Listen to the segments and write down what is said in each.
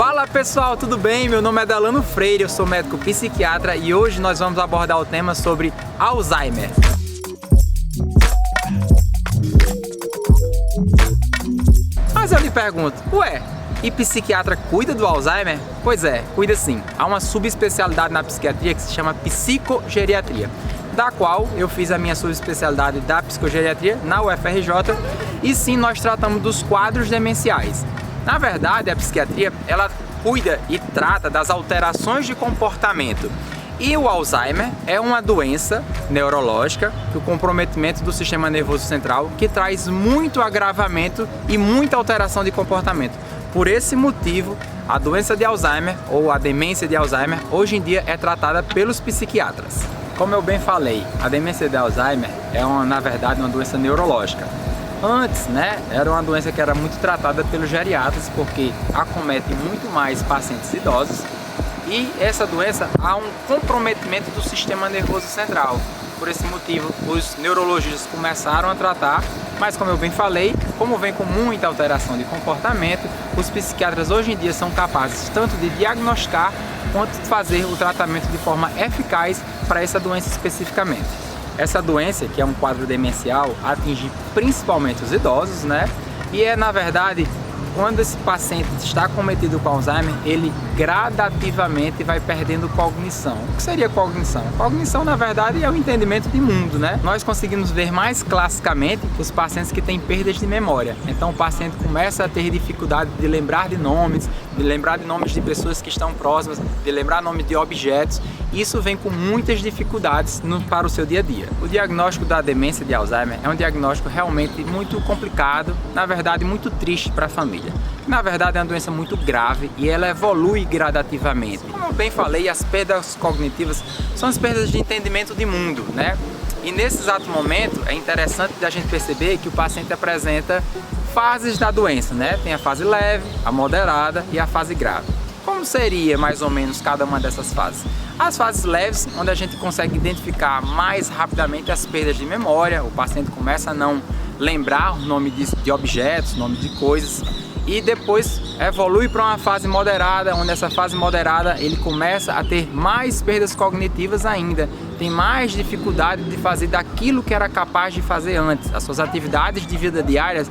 Fala pessoal, tudo bem? Meu nome é Delano Freire, eu sou médico psiquiatra e hoje nós vamos abordar o tema sobre Alzheimer. Mas eu lhe pergunto, e psiquiatra cuida do Alzheimer? Pois é, cuida sim. Há uma subespecialidade na psiquiatria que se chama psicogeriatria, da qual eu fiz a minha subespecialidade da psicogeriatria na UFRJ e sim, nós tratamos dos quadros demenciais. Na verdade, a psiquiatria, ela cuida e trata das alterações de comportamento. E o Alzheimer é uma doença neurológica, o comprometimento do sistema nervoso central, que traz muito agravamento e muita alteração de comportamento. Por esse motivo, a doença de Alzheimer ou a demência de Alzheimer hoje em dia é tratada pelos psiquiatras. Como eu bem falei, a demência de Alzheimer é na verdade uma doença neurológica. Antes, era uma doença que era muito tratada pelos geriatras porque acomete muito mais pacientes idosos e essa doença há um comprometimento do sistema nervoso central. Por esse motivo, os neurologistas começaram a tratar, mas como eu bem falei, como vem com muita alteração de comportamento, os psiquiatras hoje em dia são capazes tanto de diagnosticar quanto de fazer o tratamento de forma eficaz para essa doença especificamente. Essa doença, que é um quadro demencial, atinge principalmente os idosos, E na verdade, quando esse paciente está acometido com Alzheimer, ele gradativamente vai perdendo cognição. O que seria cognição? Cognição, na verdade, é o entendimento de mundo, Nós conseguimos ver mais classicamente os pacientes que têm perdas de memória. Então, o paciente começa a ter dificuldade de lembrar de nomes de pessoas que estão próximas, de lembrar nomes de objetos. Isso vem com muitas dificuldades para o seu dia a dia. O diagnóstico da demência de Alzheimer é um diagnóstico realmente muito complicado, na verdade, muito triste para a família. Na verdade, é uma doença muito grave e ela evolui gradativamente. Como eu bem falei, as perdas cognitivas são as perdas de entendimento de mundo, E nesse exato momento, é interessante a gente perceber que o paciente apresenta fases da doença, Tem a fase leve, a moderada e a fase grave. Como seria mais ou menos cada uma dessas fases? As fases leves, onde a gente consegue identificar mais rapidamente as perdas de memória, o paciente começa a não lembrar o nome de objetos, nome de coisas, e depois evolui para uma fase moderada, onde essa fase moderada ele começa a ter mais perdas cognitivas ainda, tem mais dificuldade de fazer daquilo que era capaz de fazer antes. As suas atividades de vida diárias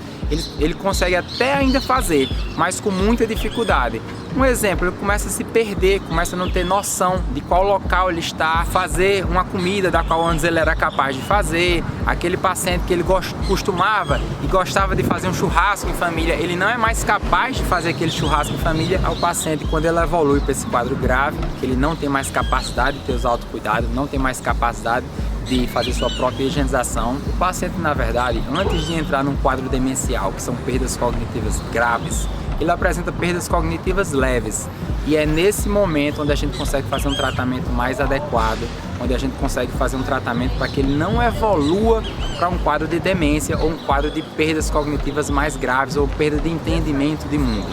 ele consegue até ainda fazer, mas com muita dificuldade. Um exemplo, ele começa a se perder, começa a não ter noção de qual local ele está, fazer uma comida da qual antes ele era capaz de fazer, aquele paciente que ele costumava e gostava de fazer um churrasco em família, ele não é mais capaz de fazer aquele churrasco em família. Ao paciente, quando ele evolui para esse quadro grave, que ele não tem mais capacidade de ter os autocuidados, não tem mais capacidade de fazer sua própria higienização, o paciente, na verdade, antes de entrar num quadro demencial, que são perdas cognitivas graves, ele apresenta perdas cognitivas leves. E é nesse momento onde a gente consegue fazer um tratamento mais adequado, onde a gente consegue fazer um tratamento para que ele não evolua para um quadro de demência ou um quadro de perdas cognitivas mais graves ou perda de entendimento de mundo,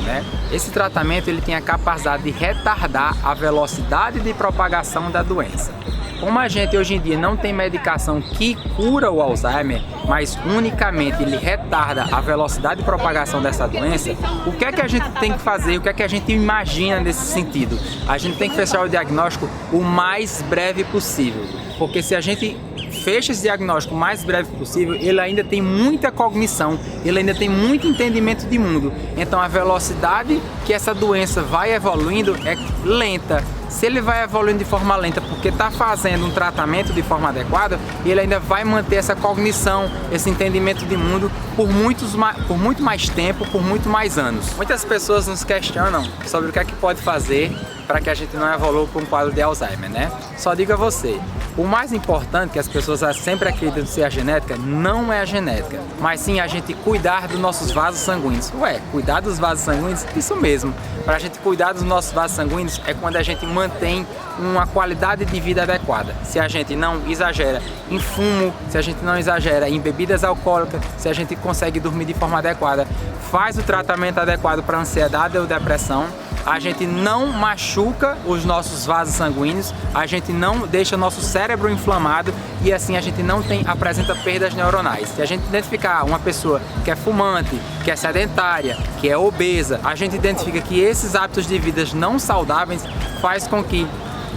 Esse tratamento ele tem a capacidade de retardar a velocidade de propagação da doença. Como a gente hoje em dia não tem medicação que cura o Alzheimer, mas unicamente ele retarda a velocidade de propagação dessa doença, o que é que a gente tem que fazer, o que é que a gente imagina nesse sentido? A gente tem que fechar o diagnóstico o mais breve possível, porque se a gente fecha esse diagnóstico o mais breve possível, ele ainda tem muita cognição, ele ainda tem muito entendimento de mundo, então a velocidade que essa doença vai evoluindo é lenta. Se ele vai evoluindo de forma lenta porque está fazendo um tratamento de forma adequada, ele ainda vai manter essa cognição, esse entendimento de mundo por muito mais tempo, por muito mais anos. Muitas pessoas nos questionam sobre o que é que pode fazer para que a gente não evolua para um quadro de Alzheimer, Só digo a você, o mais importante que as pessoas sempre acreditam ser a genética, não é a genética, mas sim a gente cuidar dos nossos vasos sanguíneos. Cuidar dos vasos sanguíneos? Isso mesmo. Para a gente cuidar dos nossos vasos sanguíneos é quando a gente mantém uma qualidade de vida adequada. Se a gente não exagera em fumo, se a gente não exagera em bebidas alcoólicas, se a gente consegue dormir de forma adequada, faz o tratamento adequado para ansiedade ou depressão, a gente não machuca os nossos vasos sanguíneos, a gente não deixa o nosso cérebro inflamado e assim a gente não apresenta perdas neuronais. Se a gente identificar uma pessoa que é fumante, que é sedentária, que é obesa, a gente identifica que esses hábitos de vida não saudáveis faz com que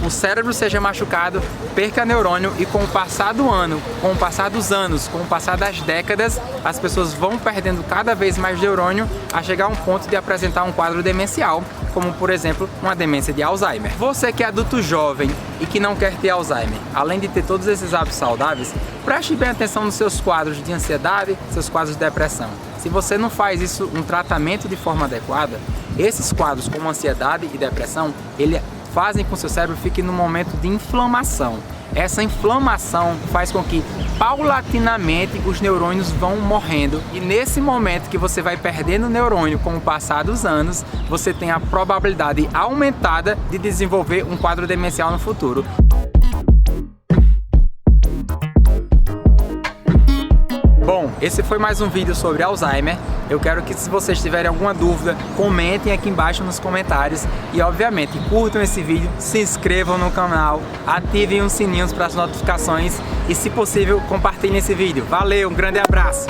o cérebro seja machucado, perca neurônio e com o passar do ano, com o passar dos anos, com o passar das décadas, as pessoas vão perdendo cada vez mais neurônio a chegar a um ponto de apresentar um quadro demencial, como por exemplo uma demência de Alzheimer. Você que é adulto jovem e que não quer ter Alzheimer, além de ter todos esses hábitos saudáveis, preste bem atenção nos seus quadros de ansiedade, seus quadros de depressão. Se você não faz isso, um tratamento de forma adequada, esses quadros como ansiedade e depressão, fazem com que o seu cérebro fique num momento de inflamação. Essa inflamação faz com que, paulatinamente, os neurônios vão morrendo e nesse momento que você vai perdendo neurônio com o passar dos anos, você tem a probabilidade aumentada de desenvolver um quadro demencial no futuro. Bom, esse foi mais um vídeo sobre Alzheimer. Eu quero que, se vocês tiverem alguma dúvida, comentem aqui embaixo nos comentários e, obviamente, curtam esse vídeo, se inscrevam no canal, ativem os sininhos para as notificações e, se possível, compartilhem esse vídeo. Valeu, um grande abraço!